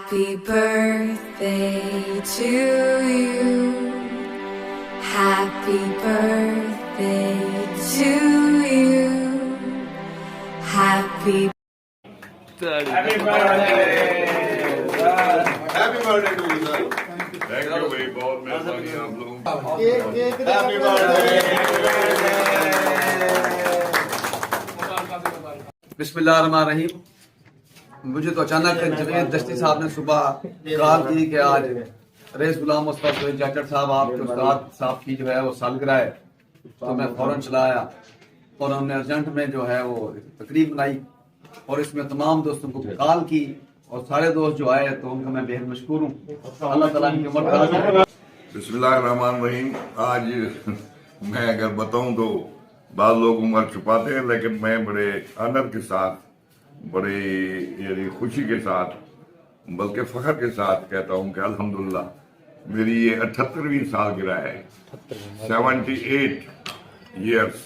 Happy birthday to you. Happy birthday to you. Happy Happy birthday! Happy birthday to you, sir. Thank you भाई, बहुत मेहरबानी आप लोगों की। Happy birthday. बिस्मिल्लाहिर्रहमानिर्रहीम। मुझे तो अचानक जवेद दस्ती साहब ने सुबह कॉल की कि आज रईस गुलाम मुस्तफा चाचड़ साहब आपके उस्ताद साहब की जो है वो सालगिरह है, तो मैं फौरन चला आया और हमने अर्जेंट में जो है वो तकरीब बनाई और इसमें तमाम दोस्तों को कॉल की और सारे दोस्त जो आए तो उनका मैं बेहद मशकूर हूँ। अल्लाह ताला की उम्र दराज करे। बिस्मिल्लाहिर्रहमानिर्रहीम। आज मैं अगर बताऊं तो बाद लोग उम्र छुपाते हैं, लेकिन मैं बड़े ऑनर के साथ, बड़े यानी खुशी के साथ, बल्कि फख्र के साथ कहता हूं कि अल्हम्दुलिल्लाह मेरी ये 78वीं सालगिरह है। 78 ईयर्स